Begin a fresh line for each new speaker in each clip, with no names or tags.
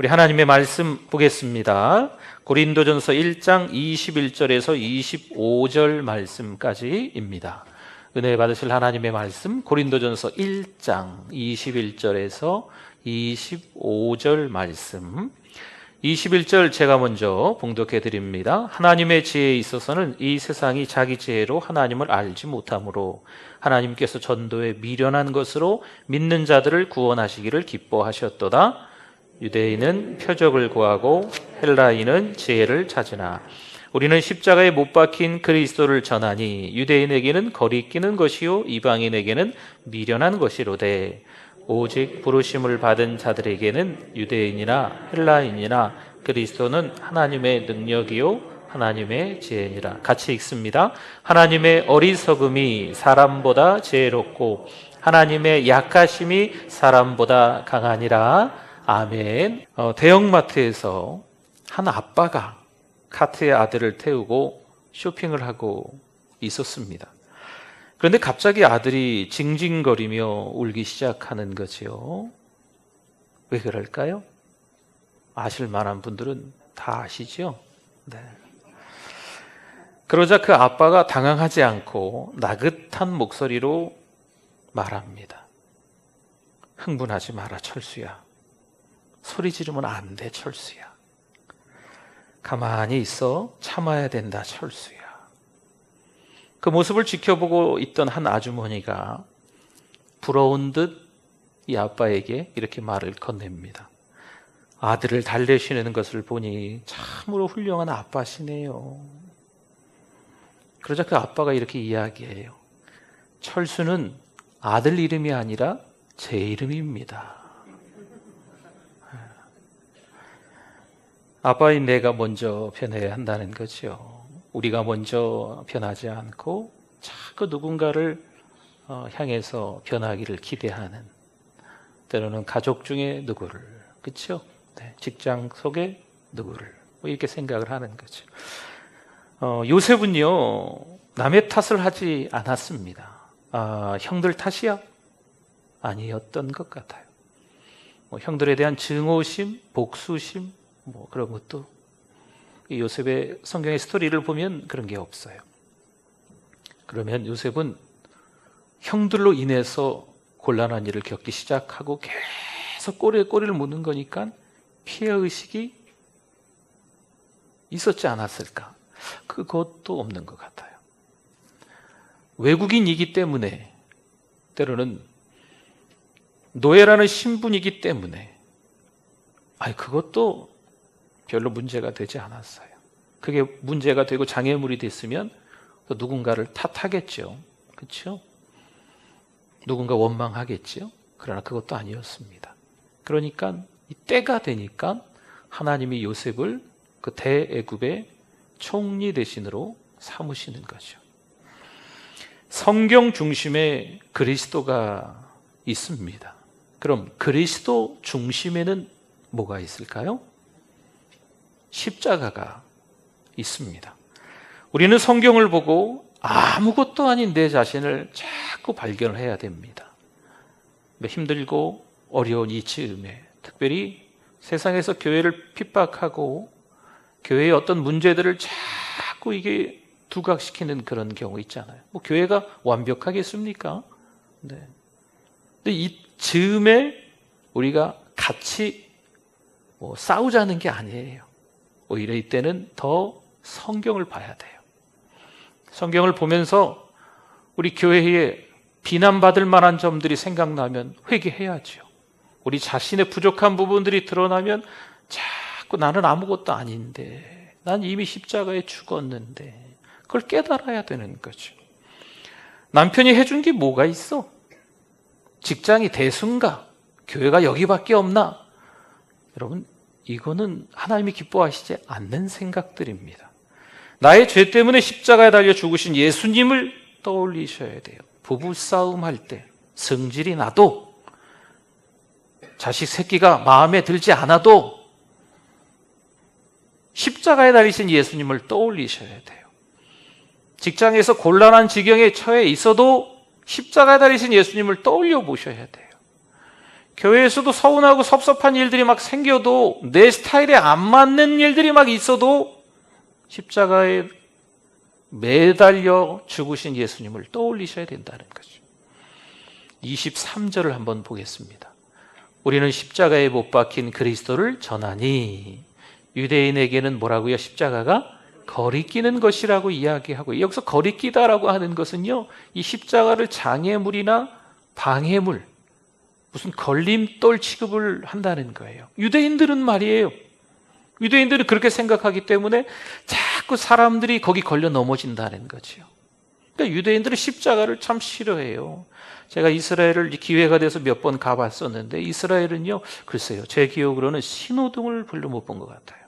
우리 하나님의 말씀 보겠습니다. 고린도전서 1장 21절에서 25절 말씀까지입니다. 은혜 받으실 하나님의 말씀 고린도전서 1장 21절에서 25절 말씀. 21절 제가 먼저 봉독해 드립니다. 하나님의 지혜에 있어서는 이 세상이 자기 지혜로 하나님을 알지 못하므로 하나님께서 전도에 미련한 것으로 믿는 자들을 구원하시기를 기뻐하셨도다. 유대인은 표적을 구하고 헬라인은 지혜를 찾으나 우리는 십자가에 못 박힌 그리스도를 전하니 유대인에게는 거리끼는 것이요 이방인에게는 미련한 것이로되 오직 부르심을 받은 자들에게는 유대인이나 헬라인이나 그리스도는 하나님의 능력이요 하나님의 지혜니라. 같이 읽습니다. 하나님의 어리석음이 사람보다 지혜롭고 하나님의 약하심이 사람보다 강하니라. 아멘. 대형마트에서 한 아빠가 카트에 아들을 태우고 쇼핑을 하고 있었습니다. 그런데 갑자기 아들이 징징거리며 울기 시작하는 거지요. 왜 그럴까요? 아실 만한 분들은 다 아시죠? 네. 그러자 그 아빠가 당황하지 않고 나긋한 목소리로 말합니다. 흥분하지 마라, 철수야. 소리 지르면 안 돼, 철수야. 가만히 있어, 참아야 된다, 철수야. 그 모습을 지켜보고 있던 한 아주머니가 부러운 듯 이 아빠에게 이렇게 말을 건넵니다. 아들을 달래시는 것을 보니 참으로 훌륭한 아빠시네요. 그러자 그 아빠가 이렇게 이야기해요. 철수는 아들 이름이 아니라 제 이름입니다. 아빠인 내가 먼저 변해야 한다는 거죠. 우리가 먼저 변하지 않고 자꾸 누군가를 향해서 변하기를 기대하는, 때로는 가족 중에 누구를, 그렇죠? 네, 직장 속에 누구를 이렇게 생각을 하는 거죠. 요셉은요 남의 탓을 하지 않았습니다. 형들 탓이야? 아니었던 것 같아요. 형들에 대한 증오심, 복수심 그런 것도 요셉의 성경의 스토리를 보면 그런 게 없어요. 그러면 요셉은 형들로 인해서 곤란한 일을 겪기 시작하고 계속 꼬리에 꼬리를 무는 거니까 피해의식이 있었지 않았을까? 그것도 없는 것 같아요. 외국인이기 때문에, 때로는 노예라는 신분이기 때문에 그것도 별로 문제가 되지 않았어요. 그게 문제가 되고 장애물이 됐으면 누군가를 탓하겠죠. 그렇죠? 누군가 원망하겠죠. 그러나 그것도 아니었습니다. 그러니까 이 때가 되니까 하나님이 요셉을 그 대애굽의 총리 대신으로 삼으시는 거죠. 성경 중심에 그리스도가 있습니다. 그럼 그리스도 중심에는 뭐가 있을까요? 십자가가 있습니다. 우리는 성경을 보고 아무것도 아닌 내 자신을 자꾸 발견을 해야 됩니다. 힘들고 어려운 이 즈음에, 특별히 세상에서 교회를 핍박하고 교회의 어떤 문제들을 자꾸 이게 두각시키는 그런 경우 있잖아요. 교회가 완벽하겠습니까? 네. 근데 이 즈음에 우리가 같이 싸우자는 게 아니에요. 오히려 이때는 더 성경을 봐야 돼요. 성경을 보면서 우리 교회에 비난받을 만한 점들이 생각나면 회개해야죠. 우리 자신의 부족한 부분들이 드러나면 자꾸 나는 아무것도 아닌데, 난 이미 십자가에 죽었는데, 그걸 깨달아야 되는 거죠. 남편이 해준 게 뭐가 있어? 직장이 대수인가? 교회가 여기밖에 없나? 여러분, 이거는 하나님이 기뻐하시지 않는 생각들입니다. 나의 죄 때문에 십자가에 달려 죽으신 예수님을 떠올리셔야 돼요. 부부싸움 할 때 성질이 나도, 자식 새끼가 마음에 들지 않아도 십자가에 달리신 예수님을 떠올리셔야 돼요. 직장에서 곤란한 지경에 처해 있어도 십자가에 달리신 예수님을 떠올려 보셔야 돼요. 교회에서도 서운하고 섭섭한 일들이 막 생겨도, 내 스타일에 안 맞는 일들이 막 있어도 십자가에 매달려 죽으신 예수님을 떠올리셔야 된다는 거죠. 23절을 한번 보겠습니다. 우리는 십자가에 못 박힌 그리스도를 전하니, 유대인에게는 뭐라고요? 십자가가 거리끼는 것이라고 이야기하고, 여기서 거리끼다라고 하는 것은요, 이 십자가를 장애물이나 방해물, 무슨 걸림돌 취급을 한다는 거예요. 유대인들은 말이에요, 유대인들은 그렇게 생각하기 때문에 자꾸 사람들이 거기 걸려 넘어진다는 거죠. 그러니까 유대인들은 십자가를 참 싫어해요. 제가 이스라엘을 기회가 돼서 몇 번 가봤었는데, 이스라엘은요, 글쎄요, 제 기억으로는 신호등을 별로 못 본 것 같아요.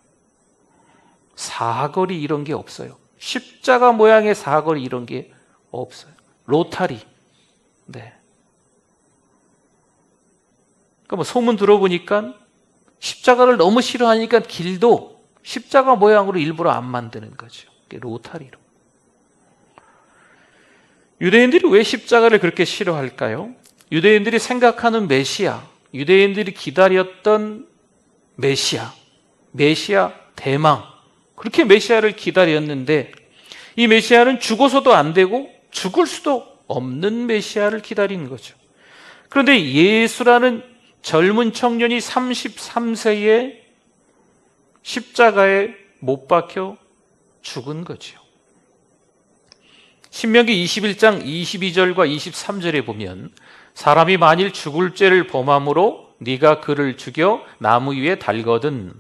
사거리 이런 게 없어요. 십자가 모양의 사거리 이런 게 없어요. 로타리. 네. 그러니까 뭐 소문 들어보니까 십자가를 너무 싫어하니까 길도 십자가 모양으로 일부러 안 만드는 거죠. 로타리로. 유대인들이 왜 십자가를 그렇게 싫어할까요? 유대인들이 생각하는 메시아, 유대인들이 기다렸던 메시아 대망, 그렇게 메시아를 기다렸는데, 이 메시아는 죽어서도 안 되고 죽을 수도 없는 메시아를 기다리는 거죠. 그런데 예수라는 젊은 청년이 33세에 십자가에 못 박혀 죽은 거죠. 신명기 21장 22절과 23절에 보면, 사람이 만일 죽을 죄를 범함으로 네가 그를 죽여 나무 위에 달거든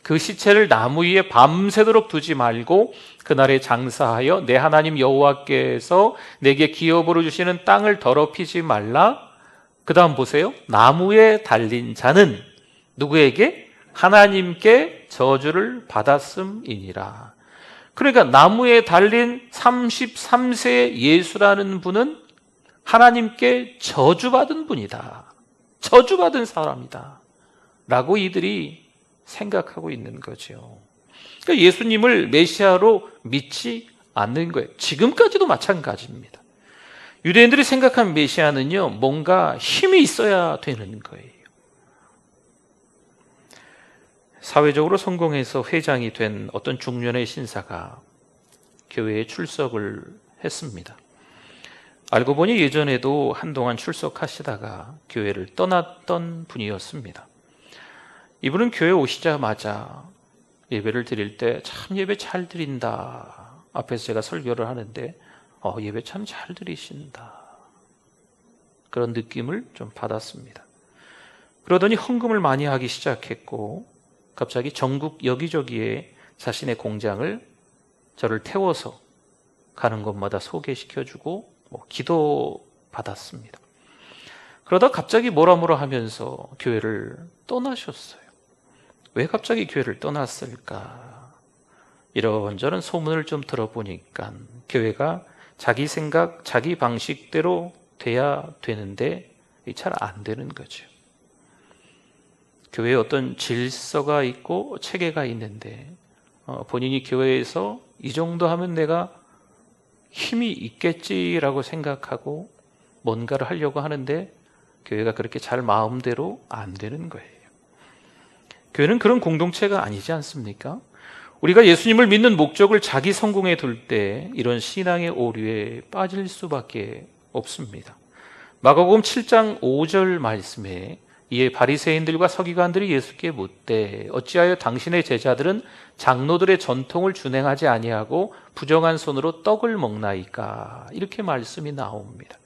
그 시체를 나무 위에 밤새도록 두지 말고 그날에 장사하여 내 하나님 여호와께서 내게 기업으로 주시는 땅을 더럽히지 말라. 그 다음 보세요. 나무에 달린 자는 누구에게? 하나님께 저주를 받았음이니라. 그러니까 나무에 달린 33세의 예수라는 분은 하나님께 저주받은 분이다, 저주받은 사람이다 라고 이들이 생각하고 있는 거죠. 그러니까 예수님을 메시아로 믿지 않는 거예요. 지금까지도 마찬가지입니다. 유대인들이 생각한 메시아는요, 뭔가 힘이 있어야 되는 거예요. 사회적으로 성공해서 회장이 된 어떤 중년의 신사가 교회에 출석을 했습니다. 알고 보니 예전에도 한동안 출석하시다가 교회를 떠났던 분이었습니다. 이분은 교회 오시자마자 예배를 드릴 때 참 예배 잘 드린다, 앞에서 제가 설교를 하는데 예배 참 잘 드리신다, 그런 느낌을 좀 받았습니다. 그러더니 헌금을 많이 하기 시작했고, 갑자기 전국 여기저기에 자신의 공장을 저를 태워서 가는 곳마다 소개시켜주고 기도 받았습니다. 그러다 갑자기 뭐라 하면서 교회를 떠나셨어요. 왜 갑자기 교회를 떠났을까? 이런저런 소문을 좀 들어보니까 교회가 자기 생각, 자기 방식대로 돼야 되는데 잘 안 되는 거죠. 교회에 어떤 질서가 있고 체계가 있는데 본인이 교회에서 이 정도 하면 내가 힘이 있겠지라고 생각하고 뭔가를 하려고 하는데 교회가 그렇게 잘 마음대로 안 되는 거예요. 교회는 그런 공동체가 아니지 않습니까? 우리가 예수님을 믿는 목적을 자기 성공에 둘 때 이런 신앙의 오류에 빠질 수밖에 없습니다. 마가복음 7장 5절 말씀에 이에 바리새인들과 서기관들이 예수께 묻되 어찌하여 당신의 제자들은 장로들의 전통을 준행하지 아니하고 부정한 손으로 떡을 먹나이까? 이렇게 말씀이 나옵니다.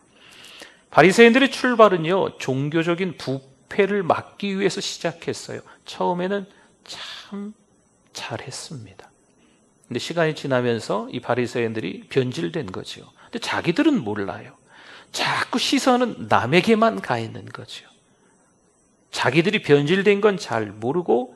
바리새인들의 출발은요, 종교적인 부패를 막기 위해서 시작했어요. 처음에는 참 잘했습니다. 근데 시간이 지나면서 이 바리새인들이 변질된 거죠. 근데 자기들은 몰라요. 자꾸 시선은 남에게만 가 있는 거죠. 자기들이 변질된 건 잘 모르고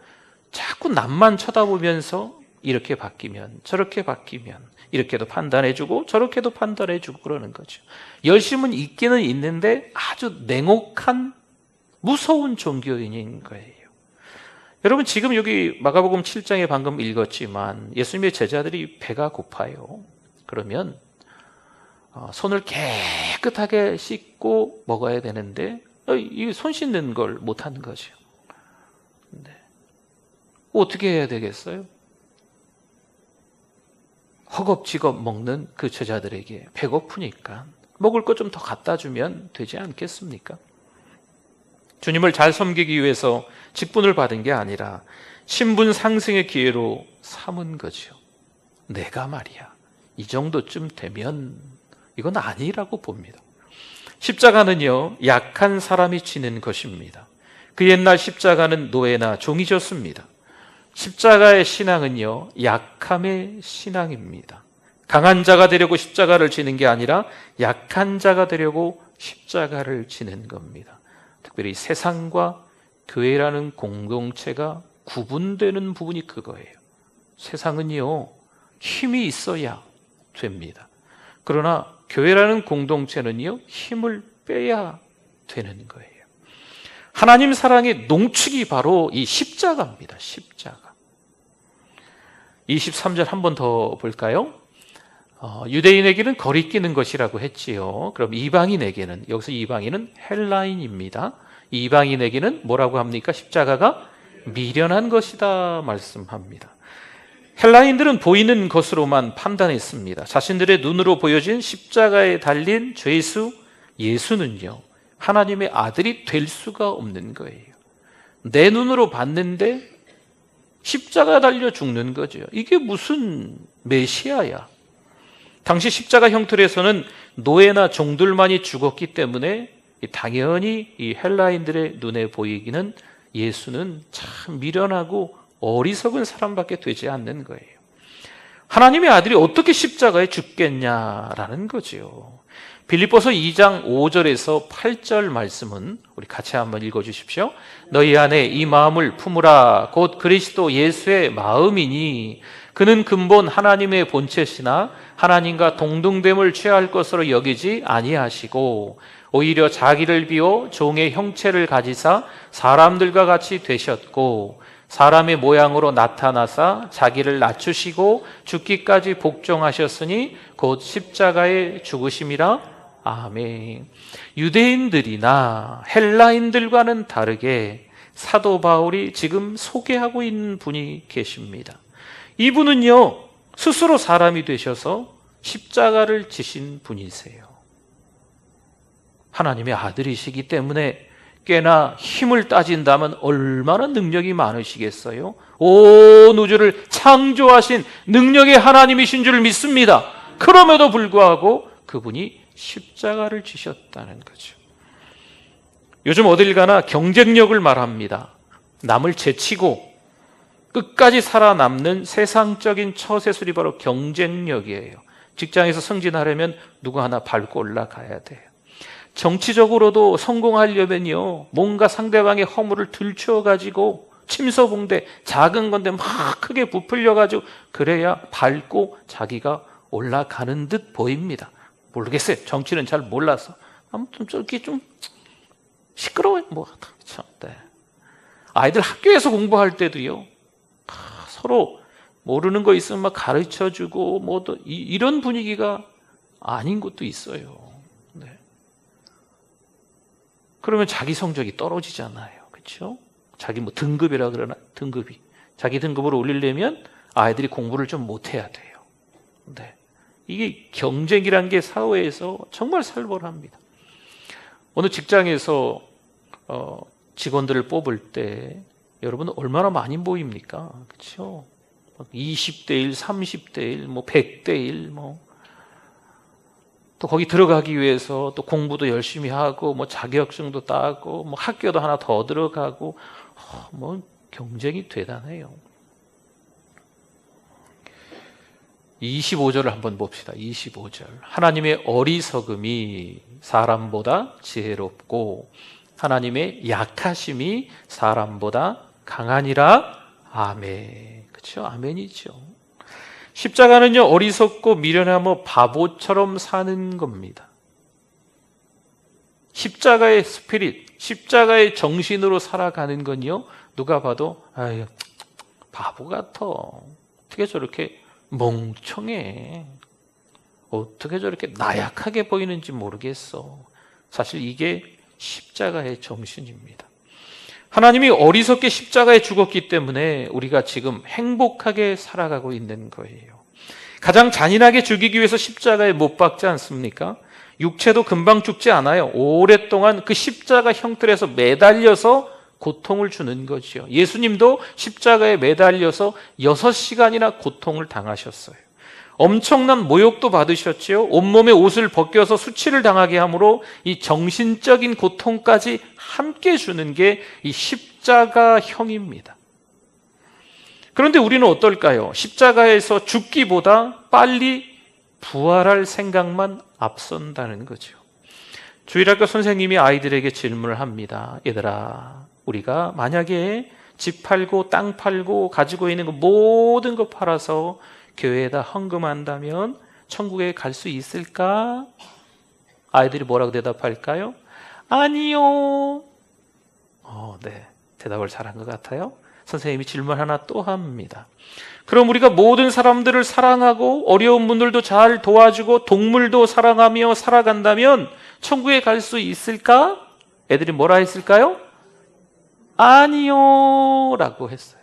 자꾸 남만 쳐다보면서 이렇게 바뀌면 저렇게 바뀌면 이렇게도 판단해주고 저렇게도 판단해주고 그러는 거죠. 열심은 있기는 있는데 아주 냉혹한 무서운 종교인인 거예요. 여러분, 지금 여기 마가복음 7장에 방금 읽었지만 예수님의 제자들이 배가 고파요. 그러면 손을 깨끗하게 씻고 먹어야 되는데 이 손 씻는 걸 못하는 거죠. 네. 어떻게 해야 되겠어요? 허겁지겁 먹는 그 제자들에게 배고프니까 먹을 것 좀 더 갖다 주면 되지 않겠습니까? 주님을 잘 섬기기 위해서 직분을 받은 게 아니라 신분 상승의 기회로 삼은 거죠. 내가 말이야, 이 정도쯤 되면 이건 아니라고 봅니다. 십자가는요, 약한 사람이 지는 것입니다. 그 옛날 십자가는 노예나 종이 졌습니다. 십자가의 신앙은요, 약함의 신앙입니다. 강한 자가 되려고 십자가를 지는 게 아니라 약한 자가 되려고 십자가를 지는 겁니다. 특별히 세상과 교회라는 공동체가 구분되는 부분이 그거예요. 세상은요, 힘이 있어야 됩니다. 그러나 교회라는 공동체는요, 힘을 빼야 되는 거예요. 하나님 사랑의 농축이 바로 이 십자가입니다. 십자가. 23절 한 번 더 볼까요? 유대인에게는 거리끼는 것이라고 했지요. 그럼 이방인에게는, 여기서 이방인은 헬라인입니다. 이방인에게는 뭐라고 합니까? 십자가가 미련한 것이다 말씀합니다. 헬라인들은 보이는 것으로만 판단했습니다. 자신들의 눈으로 보여진 십자가에 달린 죄수 예수는요, 하나님의 아들이 될 수가 없는 거예요. 내 눈으로 봤는데 십자가 달려 죽는 거죠. 이게 무슨 메시아야? 당시 십자가 형틀에서는 노예나 종들만이 죽었기 때문에 당연히 이 헬라인들의 눈에 보이기는 예수는 참 미련하고 어리석은 사람밖에 되지 않는 거예요. 하나님의 아들이 어떻게 십자가에 죽겠냐라는 거죠. 빌립보서 2장 5절에서 8절 말씀은 우리 같이 한번 읽어주십시오. 너희 안에 이 마음을 품으라. 곧 그리스도 예수의 마음이니 그는 근본 하나님의 본체시나 하나님과 동등됨을 취할 것으로 여기지 아니하시고 오히려 자기를 비워 종의 형체를 가지사 사람들과 같이 되셨고 사람의 모양으로 나타나사 자기를 낮추시고 죽기까지 복종하셨으니 곧 십자가에 죽으심이라. 아멘. 유대인들이나 헬라인들과는 다르게 사도 바울이 지금 소개하고 있는 분이 계십니다. 이분은요, 스스로 사람이 되셔서 십자가를 지신 분이세요. 하나님의 아들이시기 때문에 꽤나 힘을 따진다면 얼마나 능력이 많으시겠어요? 온 우주를 창조하신 능력의 하나님이신 줄 믿습니다. 그럼에도 불구하고 그분이 십자가를 지셨다는 거죠. 요즘 어딜 가나 경쟁력을 말합니다. 남을 제치고 끝까지 살아남는 세상적인 처세술이 바로 경쟁력이에요. 직장에서 승진하려면 누구 하나 밟고 올라가야 돼요. 정치적으로도 성공하려면요, 뭔가 상대방의 허물을 들추어가지고 침소봉대 작은 건데 막 크게 부풀려가지고 그래야 밟고 자기가 올라가는 듯 보입니다. 모르겠어요. 정치는 잘 몰라서. 아무튼 저렇게 좀 시끄러워요. 네. 아이들 학교에서 공부할 때도요, 서로 모르는 거 있으면 막 가르쳐주고 이런 분위기가 아닌 것도 있어요. 네. 그러면 자기 성적이 떨어지잖아요. 그렇죠? 자기 등급이라 그러나 등급이. 자기 등급을 올리려면 아이들이 공부를 좀 못해야 돼요. 네. 이게 경쟁이란 게 사회에서 정말 살벌합니다. 어느 직장에서 직원들을 뽑을 때 여러분 얼마나 많이 모입니까? 그렇죠? 20대 1, 30대 1, 100대 1, 또 거기 들어가기 위해서 또 공부도 열심히 하고 자격증도 따고 학교도 하나 더 들어가고 경쟁이 대단해요. 25절을 한번 봅시다. 25절. 하나님의 어리석음이 사람보다 지혜롭고 하나님의 약하심이 사람보다 강하니라. 아멘. 그렇죠? 아멘이죠. 십자가는요, 어리석고 미련하며 바보처럼 사는 겁니다. 십자가의 스피릿, 십자가의 정신으로 살아가는 건요, 누가 봐도 아유, 바보 같아. 어떻게 저렇게 멍청해. 어떻게 저렇게 나약하게 보이는지 모르겠어. 사실 이게 십자가의 정신입니다. 하나님이 어리석게 십자가에 죽었기 때문에 우리가 지금 행복하게 살아가고 있는 거예요. 가장 잔인하게 죽이기 위해서 십자가에 못 박지 않습니까? 육체도 금방 죽지 않아요. 오랫동안 그 십자가 형틀에서 매달려서 고통을 주는 거지요. 예수님도 십자가에 매달려서 6시간이나 고통을 당하셨어요. 엄청난 모욕도 받으셨지요. 온몸에 옷을 벗겨서 수치를 당하게 함으로 이 정신적인 고통까지 함께 주는 게 이 십자가형입니다. 그런데 우리는 어떨까요? 십자가에서 죽기보다 빨리 부활할 생각만 앞선다는 거죠. 주일학교 선생님이 아이들에게 질문을 합니다. 얘들아, 우리가 만약에 집 팔고 땅 팔고 가지고 있는 거 모든 거 팔아서 교회에다 헌금한다면 천국에 갈 수 있을까? 아이들이 뭐라고 대답할까요? 아니요. 네, 대답을 잘한 것 같아요. 선생님이 질문 하나 또 합니다. 그럼 우리가 모든 사람들을 사랑하고 어려운 분들도 잘 도와주고 동물도 사랑하며 살아간다면 천국에 갈 수 있을까? 애들이 뭐라 했을까요? 아니요 라고 했어요.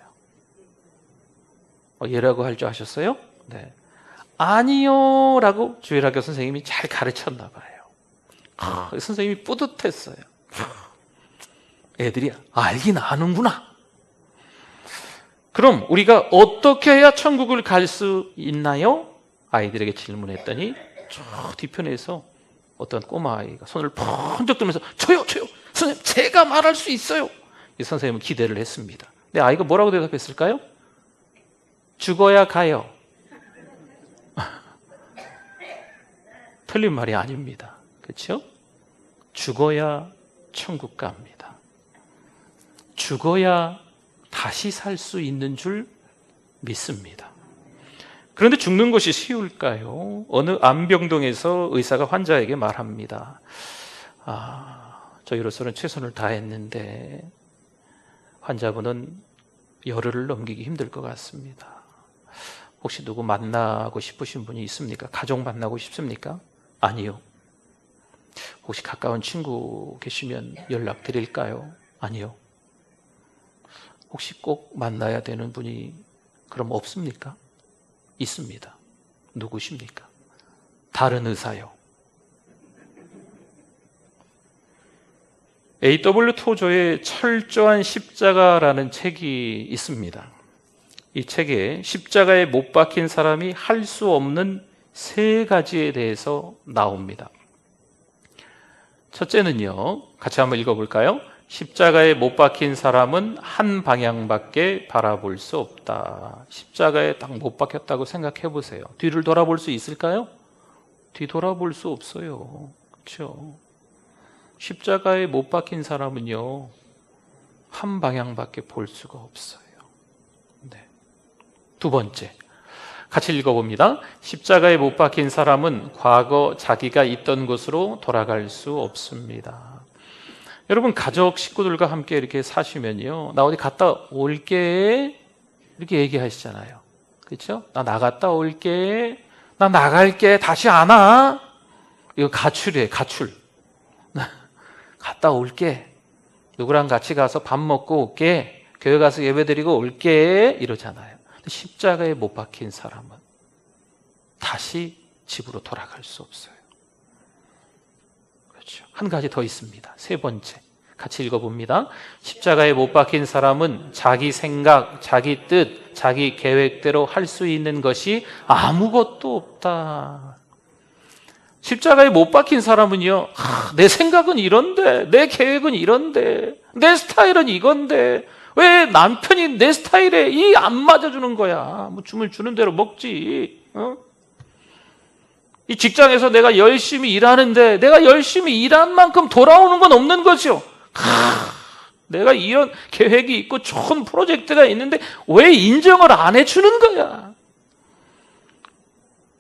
얘라고 할 줄 아셨어요? 네. 아니요 라고 주일학교 선생님이 잘 가르쳤나 봐요. 선생님이 뿌듯했어요. 애들이 알긴 아는구나. 그럼 우리가 어떻게 해야 천국을 갈 수 있나요? 아이들에게 질문했더니 저 뒤편에서 어떤 꼬마아이가 손을 번쩍 들면서 저요 선생님 제가 말할 수 있어요. 이 선생님은 기대를 했습니다. 근데 아이가 뭐라고 대답했을까요? 죽어야 가요. 틀린 말이 아닙니다. 그렇죠? 죽어야 천국 갑니다. 죽어야 다시 살 수 있는 줄 믿습니다. 그런데 죽는 것이 쉬울까요? 어느 안병동에서 의사가 환자에게 말합니다. 저희로서는 최선을 다했는데 환자분은 열흘을 넘기기 힘들 것 같습니다. 혹시 누구 만나고 싶으신 분이 있습니까? 가족 만나고 싶습니까? 아니요. 혹시 가까운 친구 계시면 연락드릴까요? 아니요. 혹시 꼭 만나야 되는 분이 그럼 없습니까? 있습니다. 누구십니까? 다른 의사요. A.W. 토저의 철저한 십자가라는 책이 있습니다. 이 책에 십자가에 못 박힌 사람이 할 수 없는 3가지에 대해서 나옵니다. 첫째는요, 같이 한번 읽어볼까요? 십자가에 못 박힌 사람은 한 방향밖에 바라볼 수 없다. 십자가에 딱 못 박혔다고 생각해 보세요. 뒤를 돌아볼 수 있을까요? 뒤돌아볼 수 없어요. 그렇죠? 십자가에 못 박힌 사람은요, 한 방향밖에 볼 수가 없어요. 네. 두 번째, 같이 읽어봅니다. 십자가에 못 박힌 사람은 과거 자기가 있던 곳으로 돌아갈 수 없습니다. 여러분, 가족 식구들과 함께 이렇게 사시면요, 나 어디 갔다 올게 이렇게 얘기하시잖아요. 그렇죠? 나 나갔다 올게, 나 나갈게, 다시 안 와. 이거 가출이에요. 가출. 갔다 올게, 누구랑 같이 가서 밥 먹고 올게, 교회 가서 예배드리고 올게 이러잖아요. 십자가에 못 박힌 사람은 다시 집으로 돌아갈 수 없어요. 그렇죠. 한 가지 더 있습니다. 3번째, 같이 읽어봅니다. 십자가에 못 박힌 사람은 자기 생각, 자기 뜻, 자기 계획대로 할 수 있는 것이 아무것도 없다. 십자가에 못 박힌 사람은요, 내 생각은 이런데, 내 계획은 이런데, 내 스타일은 이건데 왜 남편이 내 스타일에 안 맞아주는 거야? 뭐 줌을 주는 대로 먹지. 이 직장에서 내가 열심히 일하는데 내가 열심히 일한 만큼 돌아오는 건 없는 거죠. 내가 이런 계획이 있고 좋은 프로젝트가 있는데 왜 인정을 안 해주는 거야?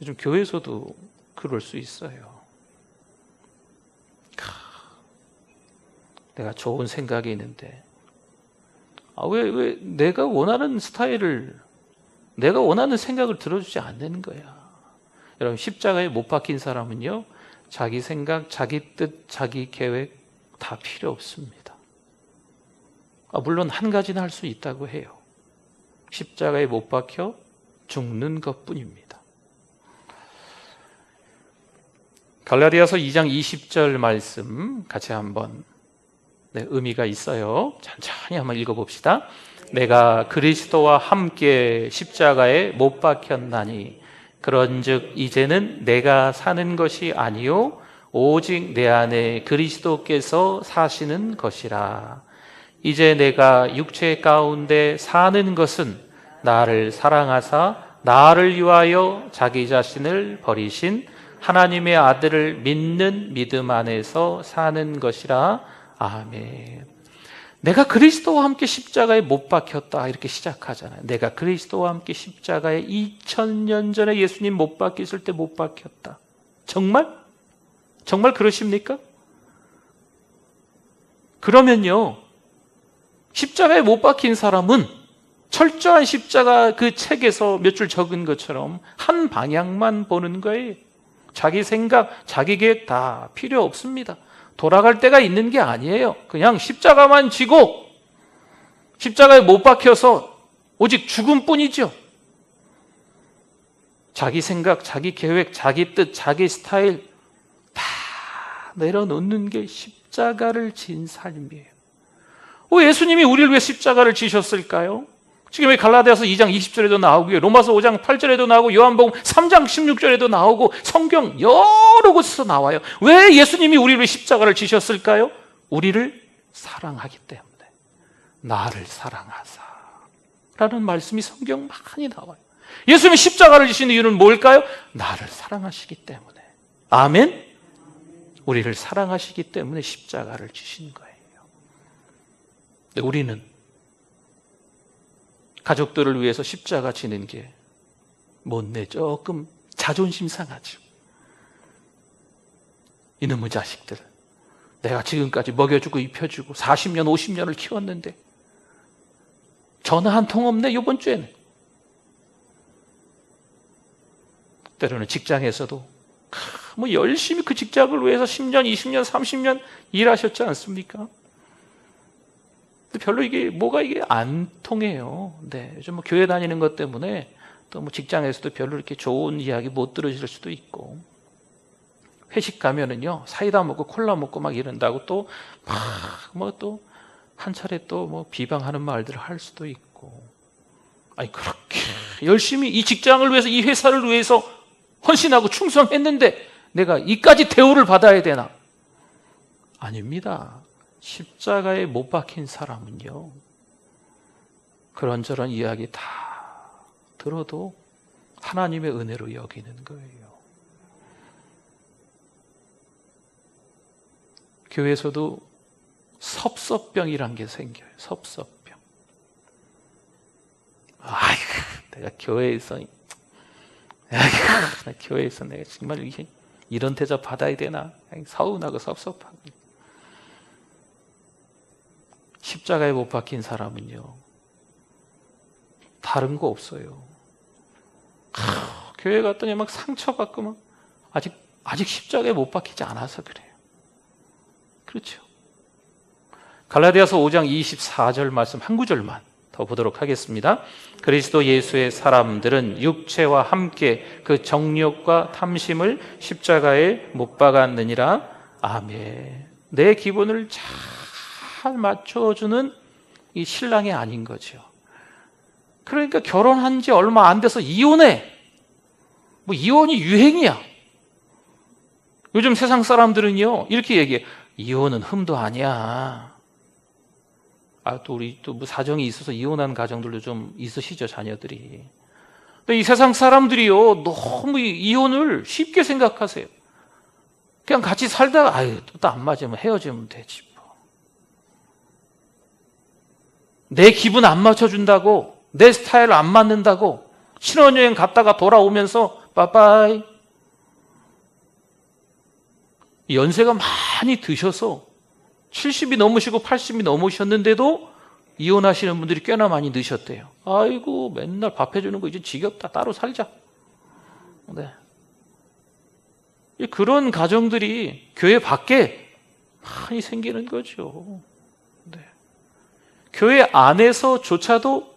요즘 교회에서도 그럴 수 있어요. 내가 좋은 생각이 있는데 왜 내가 원하는 스타일을, 내가 원하는 생각을 들어주지 않는 거야. 여러분, 십자가에 못 박힌 사람은요, 자기 생각, 자기 뜻, 자기 계획 다 필요 없습니다. 물론 한 가지는 할 수 있다고 해요. 십자가에 못 박혀 죽는 것뿐입니다. 갈라디아서 2장 20절 말씀 같이 한번 의미가 있어요. 천천히 한번 읽어봅시다. 내가 그리스도와 함께 십자가에 못 박혔나니 그런즉 이제는 내가 사는 것이 아니요 오직 내 안에 그리스도께서 사시는 것이라. 이제 내가 육체 가운데 사는 것은 나를 사랑하사 나를 위하여 자기 자신을 버리신 하나님의 아들을 믿는 믿음 안에서 사는 것이라. 아멘. 내가 그리스도와 함께 십자가에 못 박혔다 이렇게 시작하잖아요. 내가 그리스도와 함께 십자가에 2000년 전에 예수님 못 박혔을 때 못 박혔다. 정말? 정말 그러십니까? 그러면요, 십자가에 못 박힌 사람은 철저한 십자가 그 책에서 몇 줄 적은 것처럼 한 방향만 보는 거예요. 자기 생각, 자기 계획 다 필요 없습니다. 돌아갈 때가 있는 게 아니에요. 그냥 십자가만 지고 십자가에 못 박혀서 오직 죽음뿐이죠. 자기 생각, 자기 계획, 자기 뜻, 자기 스타일 다 내려놓는 게 십자가를 진 삶이에요. 예수님이 우리를 위해 십자가를 지셨을까요? 지금 갈라디아서 2장 20절에도 나오고요, 로마서 5장 8절에도 나오고, 요한복음 3장 16절에도 나오고, 성경 여러 곳에서 나와요. 왜 예수님이 우리를 위해 십자가를 지셨을까요? 우리를 사랑하기 때문에. 나를 사랑하사 라는 말씀이 성경 많이 나와요. 예수님이 십자가를 지신 이유는 뭘까요? 나를 사랑하시기 때문에. 아멘? 우리를 사랑하시기 때문에 십자가를 지신 거예요. 근데 우리는 가족들을 위해서 십자가 지는 게 못내 조금 자존심 상하죠. 이놈의 자식들, 내가 지금까지 먹여주고 입혀주고 40년 50년을 키웠는데 전화 한 통 없네 이번 주에는. 때로는 직장에서도 열심히 그 직장을 위해서 10년 20년 30년 일하셨지 않습니까? 별로 이게 안 통해요. 네, 요즘 교회 다니는 것 때문에 또 직장에서도 별로 이렇게 좋은 이야기 못 들으실 수도 있고, 회식 가면은요 사이다 먹고 콜라 먹고 막 이런다고 또 한 차례 또 비방하는 말들을 할 수도 있고. 그렇게 열심히 이 직장을 위해서 이 회사를 위해서 헌신하고 충성했는데 내가 이까지 대우를 받아야 되나? 아닙니다. 십자가에 못 박힌 사람은요, 그런저런 이야기 다 들어도 하나님의 은혜로 여기는 거예요. 교회에서도 섭섭병이란 게 생겨요. 섭섭병. 내가 교회에서 내가 정말 이런 대접 받아야 되나? 서운하고 섭섭하고. 십자가에 못 박힌 사람은요, 다른 거 없어요. 교회 갔더니 막 상처받고 아직 십자가에 못 박히지 않아서 그래요. 그렇죠. 갈라디아서 5장 24절 말씀 한 구절만 더 보도록 하겠습니다. 그리스도 예수의 사람들은 육체와 함께 그 정욕과 탐심을 십자가에 못 박았느니라. 아멘. 내 기분을 잘 맞춰주는 이 신랑이 아닌 거죠. 그러니까 결혼한 지 얼마 안 돼서 이혼해. 이혼이 유행이야. 요즘 세상 사람들은요 이렇게 얘기해. 이혼은 흠도 아니야. 또 우리 또 사정이 있어서 이혼한 가정들도 좀 있으시죠, 자녀들이. 근데 이 세상 사람들이요 너무 이혼을 쉽게 생각하세요. 그냥 같이 살다가 또 안 맞으면 헤어지면 되지. 내 기분 안 맞춰준다고, 내 스타일 안 맞는다고 신혼여행 갔다가 돌아오면서 빠빠이. 연세가 많이 드셔서 70이 넘으시고 80이 넘으셨는데도 이혼하시는 분들이 꽤나 많이 드셨대요. 맨날 밥 해주는 거 이제 지겹다. 따로 살자. 네. 그런 가정들이 교회 밖에 많이 생기는 거죠. 네. 교회 안에서조차도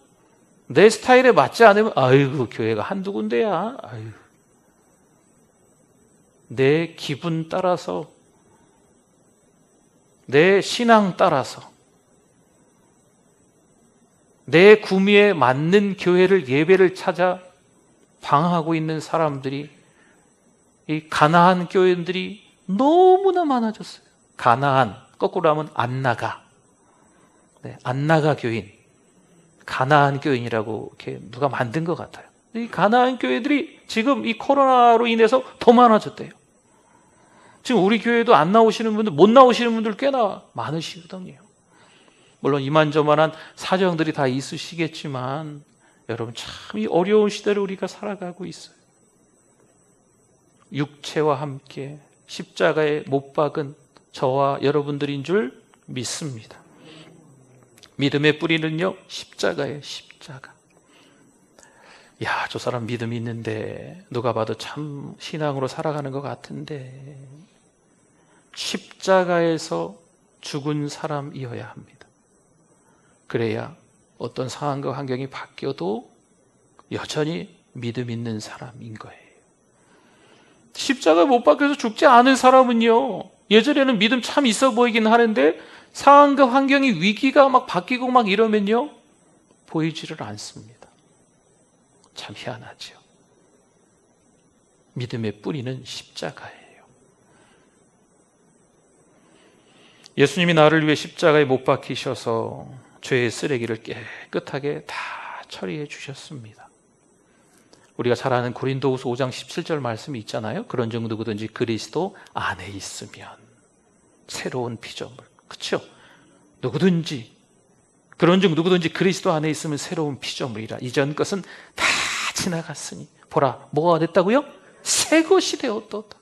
내 스타일에 맞지 않으면 아이고 교회가 한두 군데야. 아이고. 내 기분 따라서, 내 신앙 따라서, 내 구미에 맞는 교회를, 예배를 찾아 방황하고 있는 사람들이, 이 가나안 교인들이 너무나 많아졌어요. 가나안, 거꾸로 하면 안 나가. 네, 안 나가 교인, 가나안 교인이라고 이렇게 누가 만든 것 같아요. 이 가나안 교회들이 지금 이 코로나로 인해서 더 많아졌대요. 지금 우리 교회도 안 나오시는 분들, 못 나오시는 분들 꽤나 많으시거든요. 물론 이만저만한 사정들이 다 있으시겠지만 여러분 참 이 어려운 시대를 우리가 살아가고 있어요. 육체와 함께 십자가에 못 박은 저와 여러분들인 줄 믿습니다. 믿음의 뿌리는요, 십자가예요, 십자가. 야, 저 사람 믿음이 있는데 누가 봐도 참 신앙으로 살아가는 것 같은데, 십자가에서 죽은 사람이어야 합니다. 그래야 어떤 상황과 환경이 바뀌어도 여전히 믿음 있는 사람인 거예요. 십자가에 못 박혀서 죽지 않은 사람은요, 예전에는 믿음 참 있어 보이긴 하는데 상황과 환경이, 위기가 막 바뀌고 막 이러면요, 보이지를 않습니다. 참 희한하죠. 믿음의 뿌리는 십자가예요. 예수님이 나를 위해 십자가에 못 박히셔서 죄의 쓰레기를 깨끗하게 다 처리해 주셨습니다. 우리가 잘 아는 고린도후서 5장 17절 말씀이 있잖아요. 그런즉 누구든지 그리스도 안에 있으면 새로운 피조물. 그렇죠? 그런즉 누구든지 그리스도 안에 있으면 새로운 피조물이라. 이전 것은 다 지나갔으니 보라, 뭐가 됐다고요? 새 것이 되었도다.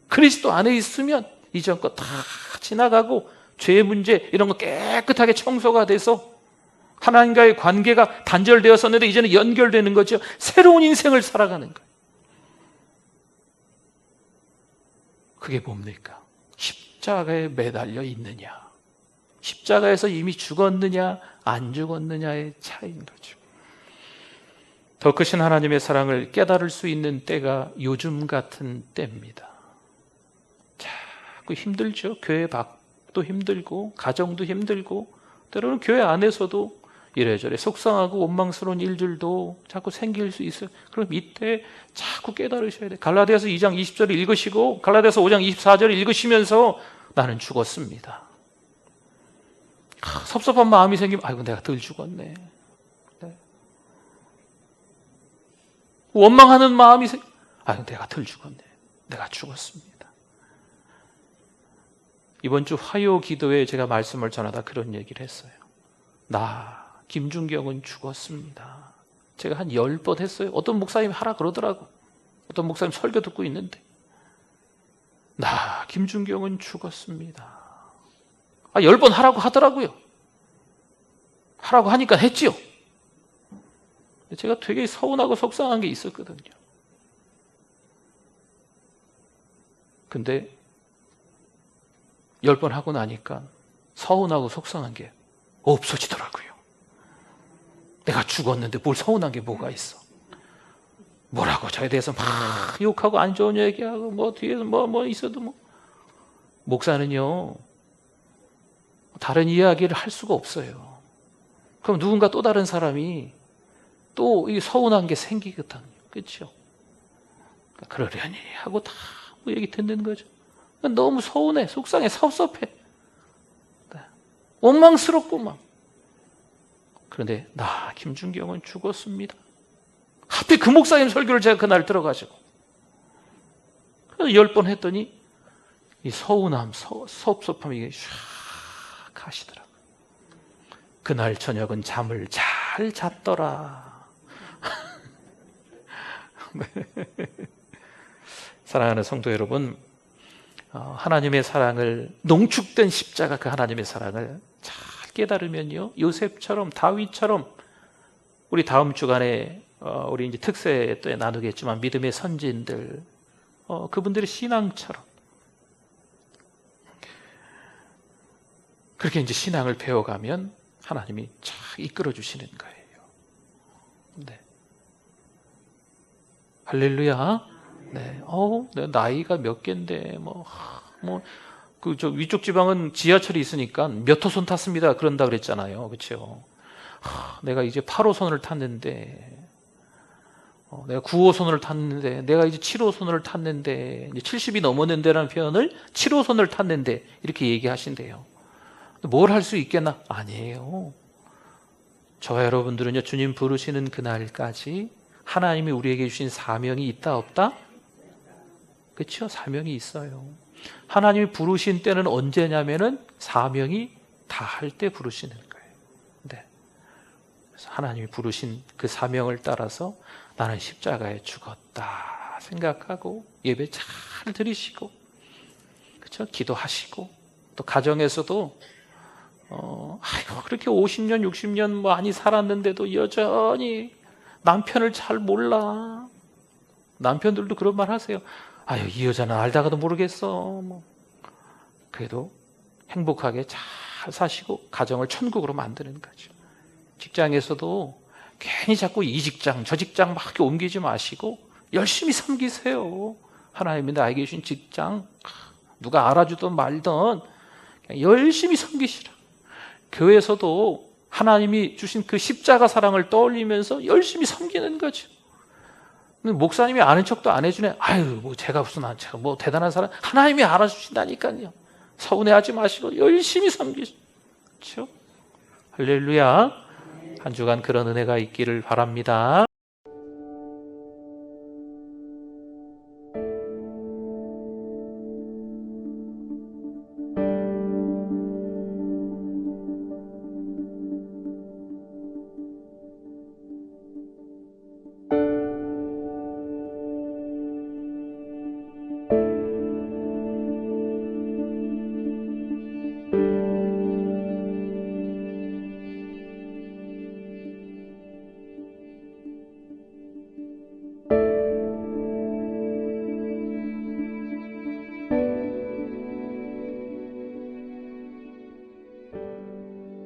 그리스도 안에 있으면 이전 것 다 지나가고 죄의 문제 이런 거 깨끗하게 청소가 돼서 하나님과의 관계가 단절되었었는데 이제는 연결되는 거죠. 새로운 인생을 살아가는 거예요. 그게 뭡니까? 십자가에 매달려 있느냐, 십자가에서 이미 죽었느냐 안 죽었느냐의 차이인 거죠. 더 크신 하나님의 사랑을 깨달을 수 있는 때가 요즘 같은 때입니다. 자꾸 힘들죠. 교회 밖도 힘들고 가정도 힘들고 때로는 교회 안에서도 이래저래 속상하고 원망스러운 일들도 자꾸 생길 수 있어요. 그럼 이때 자꾸 깨달으셔야 돼요. 갈라디아서 2장 20절을 읽으시고 갈라디아서 5장 24절을 읽으시면서 나는 죽었습니다. 섭섭한 마음이 생기면 아이고 내가 덜 죽었네. 네. 원망하는 마음이 아이고 내가 덜 죽었네. 내가 죽었습니다. 이번 주 화요 기도에 제가 말씀을 전하다 그런 얘기를 했어요. 나 김준경은 죽었습니다. 제가 한 10번 했어요. 어떤 목사님이 하라 그러더라고. 어떤 목사님 설교 듣고 있는데 나 김준경은 죽었습니다. 10번 하라고 하더라고요. 하라고 하니까 했지요. 제가 되게 서운하고 속상한 게 있었거든요. 근데 10번 하고 나니까 서운하고 속상한 게 없어지더라고요. 내가 죽었는데 뭘 서운한 게 뭐가 있어. 뭐라고 저에 대해서 막 욕하고 안 좋은 얘기하고 뭐 뒤에서 뭐 있어도 뭐. 목사는요 다른 이야기를 할 수가 없어요. 그럼 누군가 또 다른 사람이 또 이 서운한 게 생기거든요. 그렇죠? 그러려니 하고 다 뭐 얘기 듣는 거죠. 너무 서운해, 속상해, 섭섭해, 원망스럽고 막. 그런데 나 김준경은 죽었습니다. 하필 그 목사님 설교를 제가 그날 들어가지고 10번 했더니 이 서운함, 섭섭함이 이게 샥 가시더라고요. 그날 저녁은 잠을 잘 잤더라. 네. 사랑하는 성도 여러분, 하나님의 사랑을, 농축된 십자가 그 하나님의 사랑을 잘 깨달으면요, 요셉처럼 다윗처럼 우리 다음 주간에 우리 이제 특세 때 나누겠지만 믿음의 선진들, 그분들의 신앙처럼 그렇게 이제 신앙을 배워가면 하나님이 쫙 이끌어 주시는 거예요. 네. 할렐루야. 네. 내 나이가 몇 갠데 저 위쪽 지방은 지하철이 있으니까 몇 호선 탔습니다. 그런다 그랬잖아요. 그렇죠? 내가 이제 8호선을 탔는데, 내가 9호선을 탔는데, 내가 이제 7호선을 탔는데, 이제 70이 넘었는데라는 표현을 7호선을 탔는데 이렇게 얘기하신대요. 뭘 할 수 있겠나? 아니에요. 저와 여러분들은요, 주님 부르시는 그날까지 하나님이 우리에게 주신 사명이 있다 없다? 그렇죠? 사명이 있어요. 하나님이 부르신 때는 언제냐면은 사명이 다 할 때 부르시는 거예요. 네. 그래서 하나님이 부르신 그 사명을 따라서 나는 십자가에 죽었다 생각하고 예배 잘 드리시고, 그렇죠? 기도하시고, 또 가정에서도 그렇게 50년, 60년 많이 살았는데도 여전히 남편을 잘 몰라. 남편들도 그런 말 하세요. 아유, 이 여자는 알다가도 모르겠어. 그래도 행복하게 잘 사시고 가정을 천국으로 만드는 거죠. 직장에서도 괜히 자꾸 이 직장, 저 직장 막 이렇게 옮기지 마시고 열심히 섬기세요. 하나님이 나에게 주신 직장, 누가 알아주든 말든 그냥 열심히 섬기시라. 교회에서도 하나님이 주신 그 십자가 사랑을 떠올리면서 열심히 섬기는 거죠. 목사님이 아는 척도 안 해주네. 아유, 제가 무슨 제가 대단한 사람. 하나님이 알아주신다니까요. 서운해하지 마시고 열심히 섬기죠. 그렇죠? 할렐루야. 한 주간 그런 은혜가 있기를 바랍니다.